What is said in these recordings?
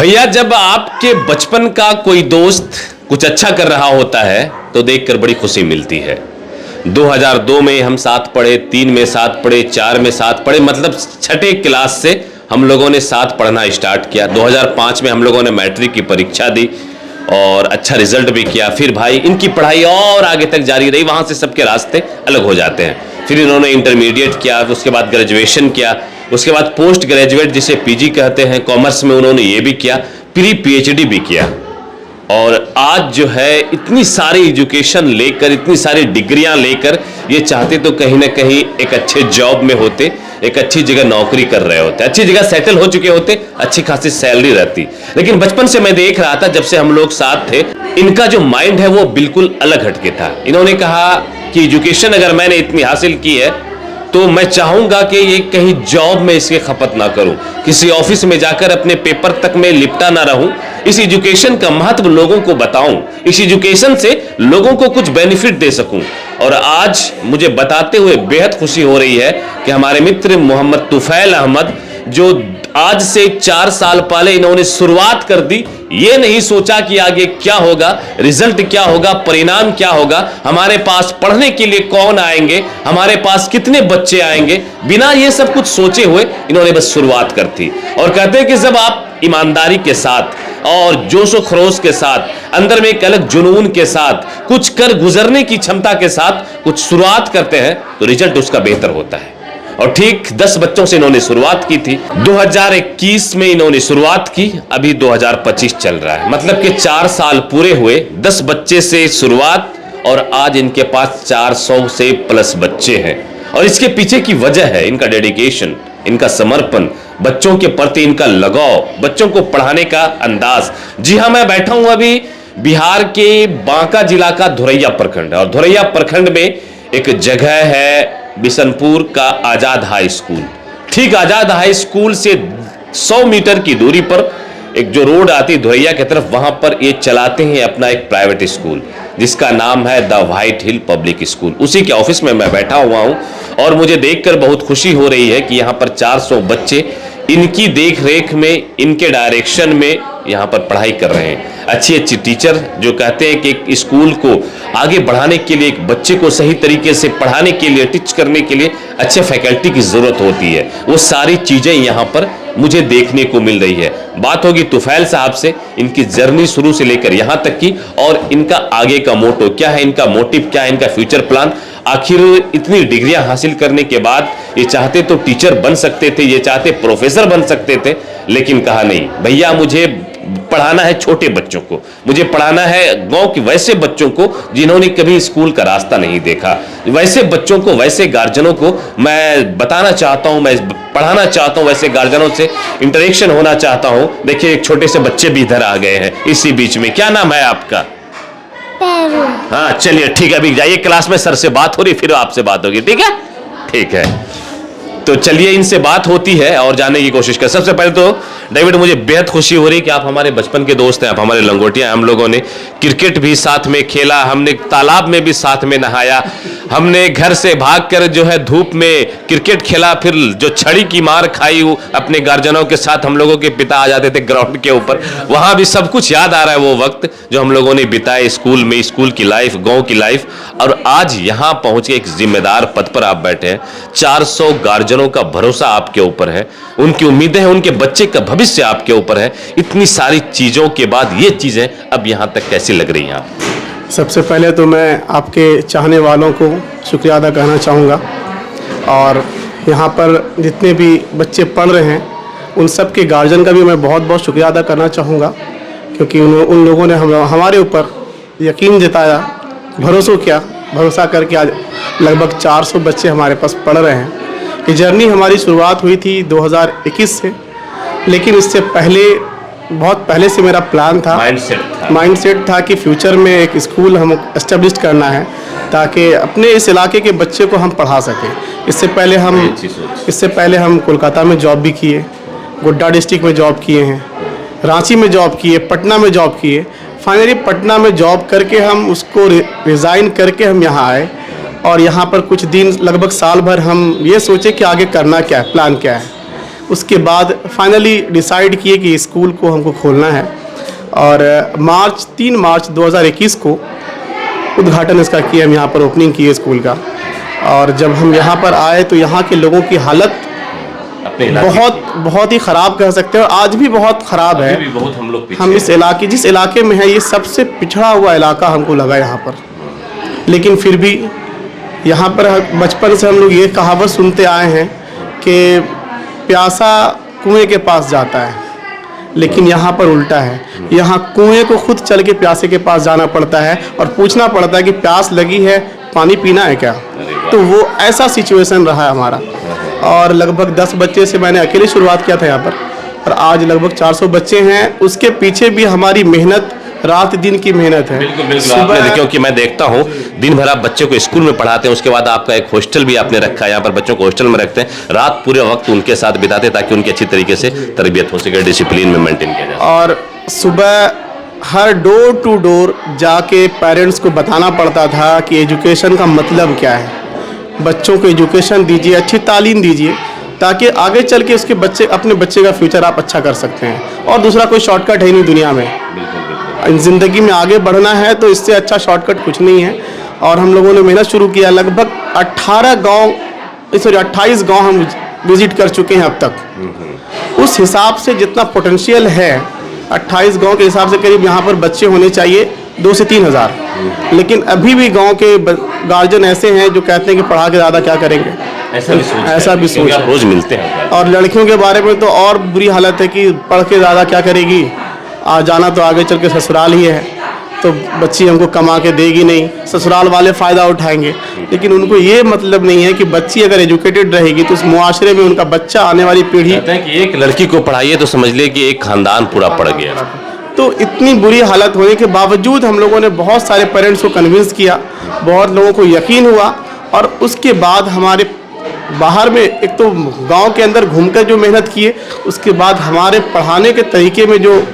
भैया, जब आपके बचपन का कोई दोस्त कुछ अच्छा कर रहा होता है तो देखकर बड़ी खुशी मिलती है। 2002 में हम साथ पढ़े, 3 में साथ पढ़े, 4 में साथ पढ़े, मतलब छठे क्लास से हम लोगों ने साथ पढ़ना स्टार्ट किया। 2005 में हम लोगों ने मैट्रिक की परीक्षा दी और अच्छा रिजल्ट भी किया। फिर भाई इनकी पढ़ाई और आगे तक जारी रही, वहाँ से सबके रास्ते अलग हो जाते हैं। फिर इन्होंने इंटरमीडिएट किया, उसके बाद ग्रेजुएशन किया, उसके बाद पोस्ट ग्रेजुएट जिसे पीजी कहते हैं, कॉमर्स में उन्होंने ये भी किया, प्री पीएचडी भी किया। और आज जो है इतनी सारी एजुकेशन लेकर, इतनी सारी डिग्रियां लेकर ये चाहते तो कहीं ना कहीं एक अच्छे जॉब में होते, एक अच्छी जगह नौकरी कर रहे होते, अच्छी जगह सेटल हो चुके होते, अच्छी खासी सैलरी रहती। लेकिन बचपन से मैं देख रहा था, जब से हम लोग साथ थे, इनका जो माइंड है वो बिल्कुल अलग हटके था। इन्होंने कहा कि एजुकेशन अगर मैंने इतनी हासिल की है तो मैं चाहूंगा कि ये कहीं जॉब में इसके खपत ना करूं, किसी ऑफिस में जाकर अपने पेपर तक में लिपटा ना रहूं। इस एजुकेशन का महत्व लोगों को बताऊं, इस एजुकेशन से लोगों को कुछ बेनिफिट दे सकूं। और आज मुझे बताते हुए बेहद खुशी हो रही है कि हमारे मित्र मोहम्मद तुफैल अहमद, जो आज से 4 साल पहले इन्होंने शुरुआत कर दी, ये नहीं सोचा कि आगे क्या होगा, रिजल्ट क्या होगा, परिणाम क्या होगा, हमारे पास पढ़ने के लिए कौन आएंगे, हमारे पास कितने बच्चे आएंगे, बिना ये सब कुछ सोचे हुए इन्होंने बस शुरुआत कर दी। और कहते हैं कि जब आप ईमानदारी के साथ और जोश व खरोश के साथ, अंदर में एक अलग जुनून के साथ, कुछ कर गुजरने की क्षमता के साथ कुछ शुरुआत करते हैं तो रिजल्ट उसका बेहतर होता है। और ठीक 10 बच्चों से इन्होंने शुरुआत की थी। 2021 में इन्होंने शुरुआत की, अभी 2025 चल रहा है, मतलब कि 4 साल पूरे हुए। 10 बच्चे से शुरुआत और आज इनके पास 400 से प्लस बच्चे हैं। और इसके पीछे की वजह है इनका डेडिकेशन, इनका समर्पण, बच्चों के प्रति इनका लगाव, बच्चों को पढ़ाने का अंदाज। जी हाँ, मैं बैठा हूं अभी बिहार के बांका जिला का धोरैया प्रखंड, और धोरैया प्रखंड में एक जगह है बिशनपुर का आजाद हाई स्कूल। ठीक आजाद हाई स्कूल से 100 मीटर की दूरी पर एक जो रोड आती धोरैया की तरफ, वहां पर ये चलाते हैं अपना एक प्राइवेट स्कूल जिसका नाम है the white hill public school. उसी के ऑफिस में मैं बैठा हुआ हूं और मुझे देखकर बहुत खुशी हो रही है कि यहां पर 400 बच्चे इनकी देख रेख में, इनके डायरेक्शन में यहां पर पढ़ाई कर रहे हैं। अच्छी अच्छी टीचर जो कहते हैं कि एक स्कूल को आगे बढ़ाने के लिए, एक बच्चे को सही तरीके से पढ़ाने के लिए, टीच करने के लिए अच्छे फैकल्टी की जरूरत होती है। वो सारी चीजें यहाँ पर मुझे देखने को मिल रही है। बात होगी तुफैल साहब से, इनकी जर्नी शुरू से लेकर यहाँ तक की, और इनका आगे का मोटो क्या है, इनका मोटिव क्या है, इनका फ्यूचर प्लान। आखिर इतनी डिग्रियां हासिल करने के बाद ये चाहते तो टीचर बन सकते थे, ये चाहते प्रोफेसर बन सकते थे, लेकिन कहा नहीं भैया, मुझे पढ़ाना है छोटे बच्चों को, मुझे पढ़ाना है गांव के वैसे बच्चों को जिन्होंने कभी स्कूल का रास्ता नहीं देखा, वैसे बच्चों को, वैसे गार्जियनों को मैं बताना चाहता हूं, मैं पढ़ाना चाहता हूं, वैसे गार्जियनों से इंटरेक्शन होना चाहता हूं। देखिए एक छोटे से बच्चे भी इधर आ गए हैं इसी बीच में। क्या नाम है आपका? हाँ चलिए ठीक है, अभी जाइए क्लास में, सर से बात हो रही, फिर आपसे बात होगी, ठीक है? ठीक है, तो चलिए इनसे बात होती है और जानने की कोशिश कर। सबसे पहले तो डेविड, मुझे बेहद खुशी हो रही कि आप हमारे बचपन के दोस्त हैं, आप हमारे लंगोटिया। हम लोगों ने क्रिकेट भी साथ में खेला, हमने तालाब में भी साथ में नहाया, हमने घर से भागकर जो है धूप में क्रिकेट खेला, फिर जो छड़ी की मार खाई अपने गार्जियनों के साथ, हम लोगों के पिता आ जाते थे ग्राउंड के ऊपर, वहां भी सब कुछ याद आ रहा है, वो वक्त जो हम लोगों ने बिताए स्कूल में, स्कूल की लाइफ, गाँव की लाइफ। और आज यहाँ पहुंच के एक जिम्मेदार पद पर आप बैठे हैं, 400 गार्जियनों का भरोसा आपके ऊपर है, उनकी उम्मीदें हैं, उनके बच्चे का भविष्य आपके ऊपर है। इतनी सारी चीजों के बाद ये चीजें अब यहां तक कैसी लग रही हैं आप? सबसे पहले तो मैं आपके चाहने वालों को शुक्रिया अदा करना चाहूँगा, और यहाँ पर जितने भी बच्चे पढ़ रहे हैं उन सब के गार्जियन का भी मैं बहुत बहुत शुक्रिया अदा करना चाहूँगा, क्योंकि उन लोगों ने हमारे ऊपर यकीन जताया, भरोसा करके आज लगभग 400 बच्चे हमारे पास पढ़ रहे हैं। ये जर्नी हमारी शुरुआत हुई थी 2021 से, लेकिन इससे पहले, बहुत पहले से मेरा प्लान था, माइंडसेट था कि फ्यूचर में एक स्कूल हम एस्टेब्लिश करना है ताकि अपने इस इलाके के बच्चे को हम पढ़ा सकें। इससे पहले हम कोलकाता में जॉब भी किए, गोड्डा डिस्ट्रिक्ट में जॉब किए हैं, रांची में जॉब किए, पटना में जॉब किए। फाइनली पटना में जॉब करके हम उसको रिज़ाइन करके हम यहाँ आए, और यहाँ पर कुछ दिन, लगभग साल भर हम ये सोचे कि आगे करना क्या है, प्लान क्या है। उसके बाद फाइनली डिसाइड किए कि स्कूल को हमको खोलना है और 3 मार्च 2021 को उद्घाटन इसका किया, हम यहाँ पर ओपनिंग की है स्कूल का। और जब हम यहाँ पर आए तो यहाँ के लोगों की हालत बहुत ही ख़राब कह सकते हैं और आज भी बहुत ख़राब है। भी बहुत हम लोग हम इस इलाके जिस इलाके में है ये सबसे पिछड़ा हुआ इलाका हमको लगा यहाँ पर, लेकिन फिर भी यहाँ पर बचपन से हम लोग ये कहावत सुनते आए हैं कि प्यासा कुएं के पास जाता है, लेकिन यहाँ पर उल्टा है। यहाँ कुएं को खुद चल के प्यासे के पास जाना पड़ता है और पूछना पड़ता है कि प्यास लगी है, पानी पीना है क्या। तो वो ऐसा सिचुएशन रहा है हमारा। और लगभग 10 बच्चे से मैंने अकेले शुरुआत किया था यहाँ पर, और आज लगभग 400 बच्चे हैं। उसके पीछे भी हमारी मेहनत, रात दिन की मेहनत है। बिल्कुल आपने देखिए कि मैं देखता हूँ दिन भर आप बच्चे को स्कूल में पढ़ाते हैं, उसके बाद आपका एक हॉस्टल भी आपने रखा है, यहाँ पर बच्चों को हॉस्टल में रखते हैं, रात पूरे वक्त उनके साथ बिताते ताकि उनकी अच्छी तरीके से तरबियत हो सके, डिसिप्लिन में मेंटेन किया जाए। और सुबह हर डोर टू डोर जाके पेरेंट्स को बताना पड़ता था कि एजुकेशन का मतलब क्या है। बच्चों को एजुकेशन दीजिए, अच्छी तालीम दीजिए, ताकि आगे चल के उसके अपने बच्चे का फ्यूचर आप अच्छा कर सकते हैं। और दूसरा कोई शॉर्टकट है नहीं दुनिया में, ज़िंदगी में आगे बढ़ना है तो इससे अच्छा शॉर्टकट कुछ नहीं है। और हम लोगों ने मेहनत शुरू किया, लगभग 28 गांव हम विजिट कर चुके हैं अब तक। उस हिसाब से जितना पोटेंशियल है 28 गांव के हिसाब से करीब यहाँ पर बच्चे होने चाहिए 2 से 3 हज़ार, लेकिन अभी भी गांव के गार्जियन ऐसे हैं जो कहते हैं कि पढ़ा के ज़्यादा क्या करेंगे, ऐसा भी सोच रोज मिलते हैं। और लड़कियों के बारे में तो और बुरी हालत है कि पढ़ के ज़्यादा क्या करेगी, जाना तो आगे चल के ससुराल ही है, तो बच्ची हमको कमा के देगी नहीं, ससुराल वाले फ़ायदा उठाएंगे। लेकिन उनको ये मतलब नहीं है कि बच्ची अगर एजुकेटेड रहेगी तो उस मुआशरे में उनका बच्चा, आने वाली पीढ़ी, कहते हैं कि एक लड़की को पढ़ाइए तो समझ लिए कि एक खानदान पूरा पड़ गया। तो इतनी बुरी हालत होने के बावजूद हम लोगों ने बहुत सारे पेरेंट्स को कन्विंस किया, बहुत लोगों को यकीन हुआ। और उसके बाद हमारे बाहर में एक तो गांव के अंदर घूमकर जो मेहनत किए, उसके बाद हमारे पढ़ाने के तरीके में जो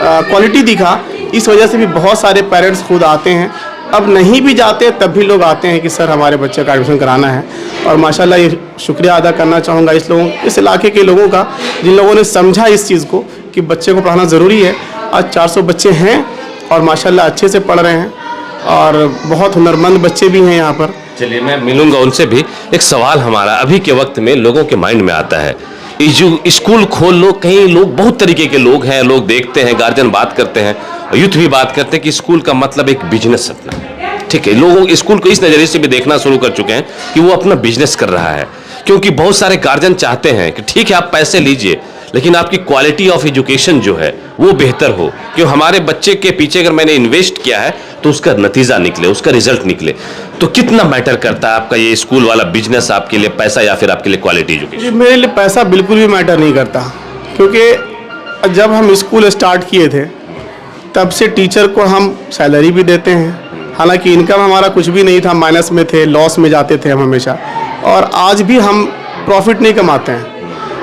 क्वालिटी दिखा, इस वजह से भी बहुत सारे पेरेंट्स खुद आते हैं। अब नहीं भी जाते तब भी लोग आते हैं कि सर हमारे बच्चे का एडमिशन कराना है। और माशाल्लाह ये शुक्रिया अदा करना चाहूँगा इस इलाके के लोगों का, जिन लोगों ने समझा इस चीज़ को कि बच्चे को पढ़ाना ज़रूरी है। आज 400 बच्चे हैं और माशाल्लाह अच्छे से पढ़ रहे हैं और बहुत हुनरमंद बच्चे भी हैं यहाँ पर। चलिए मैं मिलूंगा उनसे भी। एक सवाल हमारा अभी के वक्त में लोगों के माइंड में आता है, स्कूल खोल लो, कई लोग, बहुत तरीके के लोग हैं, लोग देखते हैं, गार्जियन बात करते हैं, यूथ भी बात करते हैं कि स्कूल का मतलब एक बिजनेस अपना। ठीक है, लोग स्कूल को इस नज़रिए से भी देखना शुरू कर चुके हैं कि वो अपना बिजनेस कर रहा है, क्योंकि बहुत सारे गार्जियन चाहते हैं कि ठीक है आप पैसे लीजिए लेकिन आपकी क्वालिटी ऑफ एजुकेशन जो है वो बेहतर हो, क्यों हमारे बच्चे के पीछे अगर मैंने इन्वेस्ट किया है तो उसका नतीजा निकले, उसका रिजल्ट निकले। तो कितना मैटर करता है आपका ये स्कूल वाला बिजनेस आपके लिए, पैसा या फिर आपके लिए क्वालिटी एजुकेशन? मेरे लिए पैसा बिल्कुल भी मैटर नहीं करता, क्योंकि जब हम स्कूल स्टार्ट किए थे तब से टीचर को हम सैलरी भी देते हैं, हालांकि इनकम हमारा कुछ भी नहीं था, माइनस में थे, लॉस में जाते थे हम हमेशा, और आज भी हम प्रॉफिट नहीं कमाते हैं।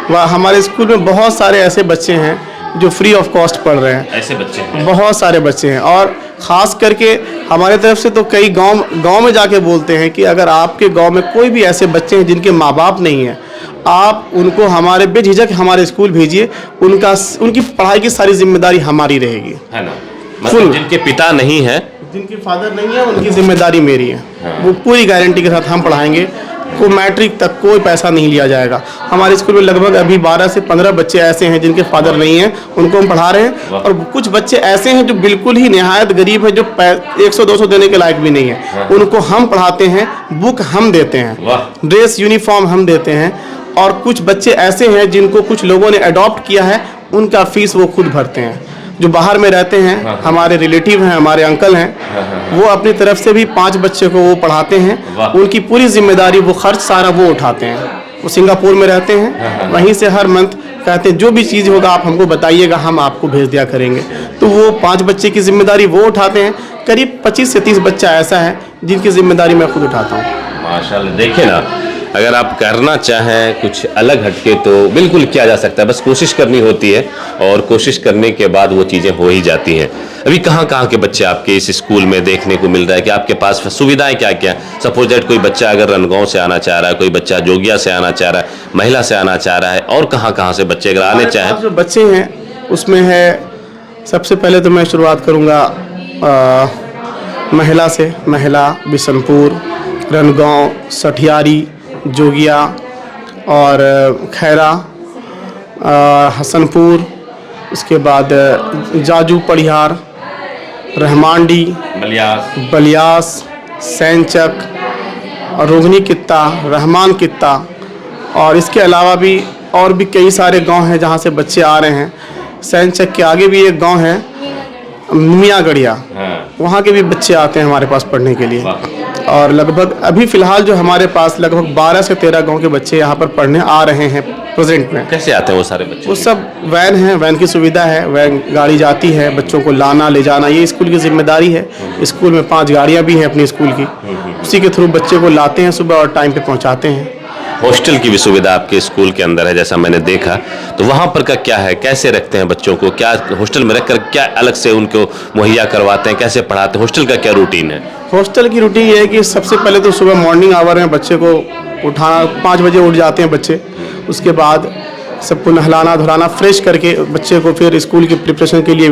वह हमारे स्कूल में बहुत सारे ऐसे बच्चे हैं जो फ्री ऑफ कॉस्ट पढ़ रहे हैं, ऐसे बच्चे हैं, बहुत सारे बच्चे हैं। और ख़ास करके हमारे तरफ से तो कई गांव में जाके बोलते हैं कि अगर आपके गांव में कोई भी ऐसे बच्चे हैं जिनके माँ बाप नहीं हैं, आप उनको हमारे बेझिझक हमारे स्कूल भेजिए, उनकी पढ़ाई की सारी जिम्मेदारी हमारी रहेगी, है ना। मतलब जिनके पिता नहीं है, जिनके फादर नहीं है, उनकी जिम्मेदारी मेरी है। वो पूरी गारंटी के साथ हम पढ़ाएंगे, को मैट्रिक तक कोई पैसा नहीं लिया जाएगा। हमारे स्कूल में लगभग अभी 12 से 15 बच्चे ऐसे हैं जिनके फादर नहीं हैं, उनको हम पढ़ा रहे हैं। और कुछ बच्चे ऐसे हैं जो बिल्कुल ही निहायत गरीब है, जो 100-200 देने के लायक भी नहीं है, उनको हम पढ़ाते हैं, बुक हम देते हैं, ड्रेस यूनिफॉर्म हम देते हैं। और कुछ बच्चे ऐसे हैं जिनको कुछ लोगों ने अडॉप्ट किया है, उनका फीस वो खुद भरते हैं। जो बाहर में रहते हैं, हमारे रिलेटिव हैं, हमारे अंकल हैं, वो अपनी तरफ से भी 5 बच्चे को वो पढ़ाते हैं, उनकी पूरी जिम्मेदारी, वो खर्च सारा वो उठाते हैं। वो सिंगापुर में रहते हैं, वहीं से हर मंथ कहते हैं जो भी चीज़ होगा आप हमको बताइएगा, हम आपको भेज दिया करेंगे। तो वो 5 बच्चे की जिम्मेदारी वो उठाते हैं। करीब 25 से 30 बच्चा ऐसा है जिनकी जिम्मेदारी मैं खुद उठाता हूँ। माशाल्लाह। देखिए ना, अगर आप करना चाहें कुछ अलग हटके तो बिल्कुल किया जा सकता है, बस कोशिश करनी होती है और कोशिश करने के बाद वो चीज़ें हो ही जाती हैं। अभी कहाँ कहाँ के बच्चे आपके इस स्कूल में देखने को मिल रहा है कि आपके पास सुविधाएं क्या क्या? सपोज दैट कोई बच्चा अगर रनगांव से आना चाह रहा है, कोई बच्चा जोगिया से आना चाह रहा है, महिला से आना चाह रहा है, और कहाँ कहाँ से बच्चे अगर आने चाहें? जो बच्चे हैं उसमें है, सबसे पहले तो मैं शुरुआत करूँगा महिला से। महिला बिशनपुर, रनगांव, सठियारी, जोगिया और खैरा, हसनपुर, उसके बाद जाजू परिहार, रहमानडी, बलियास, सैनचक और रोगनी कित्ता, रहमान कित्ता, और इसके अलावा भी और भी कई सारे गांव हैं जहां से बच्चे आ रहे हैं। सैनचक के आगे भी एक गांव है मियाँ गढ़िया, वहाँ के भी बच्चे आते हैं हमारे पास पढ़ने के लिए। और लगभग अभी फ़िलहाल जो हमारे पास लगभग 12 से 13 गांव के बच्चे यहाँ पर पढ़ने आ रहे हैं प्रेजेंट में। कैसे आते हैं वो सारे बच्चे? वो सब वैन है, वैन की सुविधा है, वैन गाड़ी जाती है, बच्चों को लाना ले जाना ये स्कूल की जिम्मेदारी है। स्कूल में 5 गाड़ियाँ भी हैं अपनी स्कूल की, उसी के थ्रू बच्चे को लाते हैं सुबह और टाइम पे पहुँचाते हैं। हॉस्टल की भी सुविधा आपके स्कूल के अंदर है जैसा मैंने देखा, तो वहाँ पर का क्या है, कैसे रखते हैं बच्चों को, क्या हॉस्टल में रखकर क्या अलग से उनको मुहैया करवाते हैं, कैसे पढ़ाते हैं, हॉस्टल का क्या रूटीन है? हॉस्टल की रूटीन ये है कि सबसे पहले तो सुबह मॉर्निंग आवर में बच्चे को उठाना, 5 बजे उठ जाते हैं बच्चे। उसके बाद सबको नहलाना धुलाना फ्रेश करके बच्चे को फिर स्कूल की प्रिपरेशन के लिए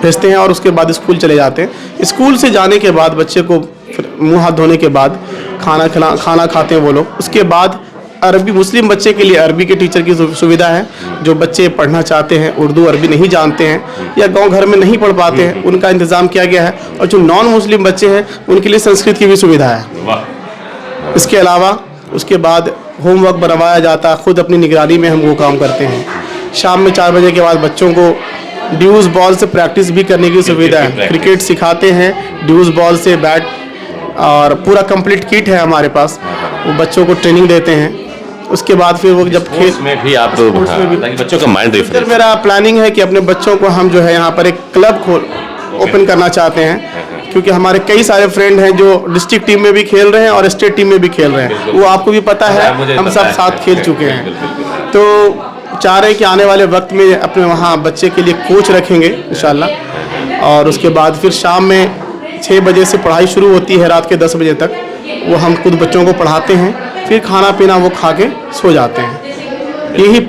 भेजते हैं और उसके बाद स्कूल चले जाते हैं। स्कूल से जाने के बाद बच्चे को फिर मुँह हाथ धोने के बाद खाना खाते हैं वो लोग। उसके बाद अरबी, मुस्लिम बच्चे के लिए अरबी के टीचर की सुविधा है। जो बच्चे पढ़ना चाहते हैं, उर्दू अरबी नहीं जानते हैं या गांव घर में नहीं पढ़ पाते हैं, उनका इंतज़ाम किया गया है। और जो नॉन मुस्लिम बच्चे हैं उनके लिए संस्कृत की भी सुविधा है। इसके अलावा उसके बाद होमवर्क बनवाया जाता, खुद अपनी निगरानी में हम वो काम करते हैं। शाम में 4 बजे के बाद बच्चों को ड्यूज बॉल से प्रैक्टिस भी करने की सुविधा है। क्रिकेट सिखाते हैं ड्यूज बॉल से, बैट और पूरा कंप्लीट किट है हमारे पास, वो बच्चों को ट्रेनिंग देते हैं। उसके बाद फिर वो जब खेल में भी आप ताकि बच्चों का माइंड रिफ्रेश। मेरा प्लानिंग है कि अपने बच्चों को हम जो है यहाँ पर एक क्लब ओपन करना चाहते हैं, क्योंकि हमारे कई सारे फ्रेंड हैं जो डिस्ट्रिक्ट टीम में भी खेल रहे हैं और स्टेट टीम में भी खेल रहे हैं। वो आपको भी पता है, हम सब साथ खेल चुके हैं। तो चाह रहे हैं कि आने वाले वक्त में अपने वहाँ बच्चे के लिए कोच रखेंगे इंशाल्लाह। और उसके बाद फिर शाम में 6 बजे से पढ़ाई शुरू होती है, रात के 10 बजे तक वो हम खुद बच्चों को पढ़ाते हैं। फिर खाना पीना वो खा के सो जाते हैं। यही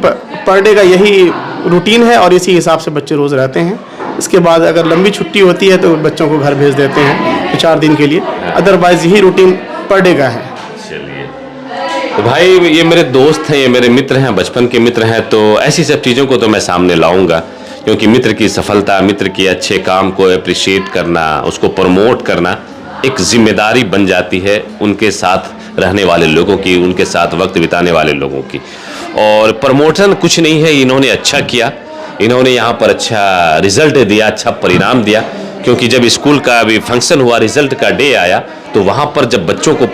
पर डे का यही रूटीन है और इसी हिसाब से बच्चे रोज़ रहते हैं। इसके बाद अगर लंबी छुट्टी होती है तो बच्चों को घर भेज देते हैं 4 दिन के लिए, अदरवाइज यही रूटीन पर डे का है। चलिए, तो भाई ये मेरे दोस्त हैं, ये मेरे मित्र हैं, बचपन के मित्र हैं, तो ऐसी सब चीज़ों को तो मैं सामने लाऊंगा, क्योंकि मित्र की सफलता, मित्र के अच्छे काम को अप्रिशिएट करना, उसको प्रमोट करना एक जिम्मेदारी बन जाती है उनके साथ रहने वाले लोगों की, उनके साथ वक्त बिताने वाले लोगों की। और प्रमोशन कुछ नहीं है, इन्होंने अच्छा किया, इन्होंने यहाँ पर अच्छा रिजल्ट दिया, अच्छा परिणाम दिया। क्योंकि जब स्कूल का अभी फंक्शन हुआ, रिजल्ट का डे आया, तो वहाँ पर जब बच्चों को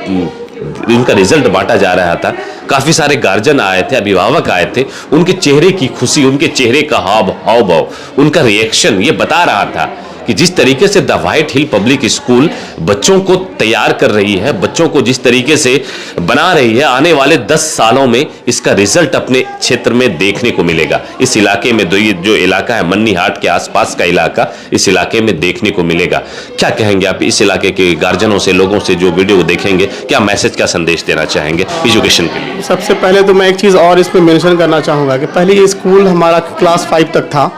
उनका रिजल्ट बांटा जा रहा था, काफ़ी सारे गार्जियन आए थे, अभिभावक आए थे, उनके चेहरे की खुशी, उनके चेहरे का हाव भाव, उनका रिएक्शन ये बता रहा था कि जिस तरीके से the white hill public school बच्चों को तैयार कर रही है, बच्चों को जिस तरीके से बना रही है, आने वाले 10 सालों में इसका रिजल्ट अपने क्षेत्र में देखने को मिलेगा। इस इलाके में जो इलाका है मन्नी हाट के आसपास का इलाका, इस इलाके में देखने को मिलेगा। क्या कहेंगे आप इस इलाके के गार्जियनों से, लोगों से जो वीडियो देखेंगे, क्या मैसेज, क्या संदेश देना चाहेंगे एजुकेशन के लिए? सबसे पहले तो मैं एक चीज़ और इसमें मेंशन करना चाहूँगा कि पहले ये स्कूल हमारा क्लास 5 तक था,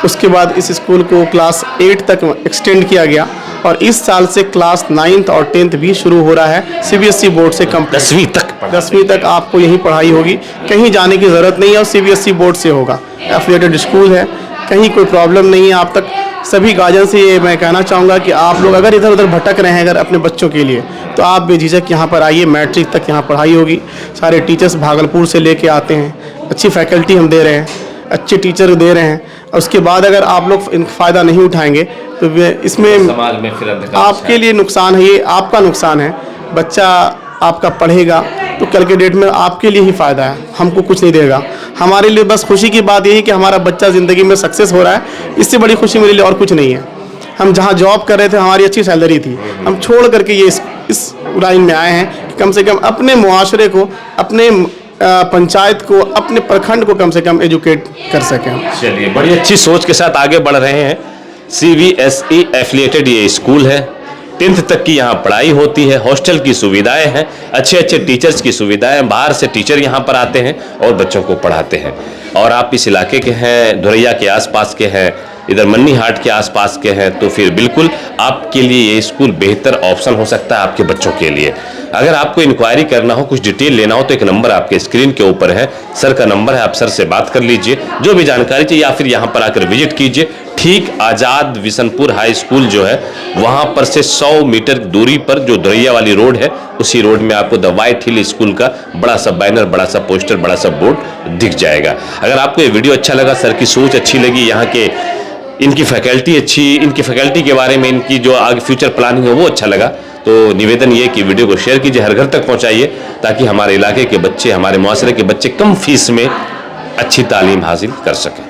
उसके बाद इस स्कूल को क्लास 8 तक एक्सटेंड किया गया और इस साल से क्लास 9th और 10th भी शुरू हो रहा है CBSE बोर्ड से। 10वीं तक आपको यहीं पढ़ाई होगी, कहीं जाने की ज़रूरत नहीं है और CBSE बोर्ड से होगा। एफिलिएटेड स्कूल है, कहीं कोई प्रॉब्लम नहीं है आप तक। सभी गार्जियन से ये मैं कहना चाहूँगा कि आप लोग अगर इधर उधर भटक रहे हैं अगर अपने बच्चों के लिए, तो आप बेझिझक यहाँ पर आइए। मैट्रिक तक यहाँ पढ़ाई होगी, सारे टीचर्स भागलपुर से लेके आते हैं, अच्छी फैकल्टी हम दे रहे हैं, अच्छे टीचर दे रहे हैं। उसके बाद अगर आप लोग फ़ायदा नहीं उठाएंगे तो इसमें समाज में फिर आपके लिए नुकसान है, ये आपका नुकसान है। बच्चा आपका पढ़ेगा तो कल के डेट में आपके लिए ही फ़ायदा है, हमको कुछ नहीं देगा। हमारे लिए बस खुशी की बात यही कि हमारा बच्चा ज़िंदगी में सक्सेस हो रहा है, इससे बड़ी खुशी मेरे लिए और कुछ नहीं है। हम जहाँ जॉब कर रहे थे, हमारी अच्छी सैलरी थी, हम छोड़ करके ये इस लाइन में आए हैं कम से कम अपने मुआशरे को, अपने पंचायत को, अपने प्रखंड को कम से कम एजुकेट कर सकें। चलिए, बड़ी अच्छी सोच के साथ आगे बढ़ रहे हैं। CBSE एफिलिएटेड ये स्कूल है, 10th तक की यहाँ पढ़ाई होती है, हॉस्टल की सुविधाएं हैं, अच्छे अच्छे टीचर्स की सुविधाएं, बाहर से टीचर यहाँ पर आते हैं और बच्चों को पढ़ाते हैं। और आप इस इलाके के हैं, धुरैया के आसपास के हैं, इधर मन्नी हाट के आसपास के हैं, तो फिर बिल्कुल आपके लिए ये स्कूल बेहतर ऑप्शन हो सकता है आपके बच्चों के लिए। अगर आपको इंक्वायरी करना हो, कुछ डिटेल लेना हो, तो एक नंबर आपके स्क्रीन के ऊपर है, सर का नंबर है, आप सर से बात कर लीजिए, जो भी जानकारी चाहिए, या फिर यहाँ पर आकर विजिट कीजिए। ठीक आज़ाद विशनपुर हाई स्कूल जो है वहाँ पर से 100 मीटर दूरी पर जो धुरैया वाली रोड है, उसी रोड में आपको द व्हाइट हिल स्कूल का बड़ा सा बैनर, बड़ा सा पोस्टर, बड़ा सा बोर्ड दिख जाएगा। अगर आपको ये वीडियो अच्छा लगा, सर की सोच अच्छी लगी, यहाँ के इनकी फैकल्टी अच्छी, इनकी फैकल्टी के बारे में इनकी जो आगे फ्यूचर प्लानिंग है वो अच्छा लगा, तो निवेदन ये कि वीडियो को शेयर कीजिए, हर घर तक पहुंचाइए, ताकि हमारे इलाके के बच्चे, हमारे मुआशरे के बच्चे कम फीस में अच्छी तालीम हासिल कर सकें।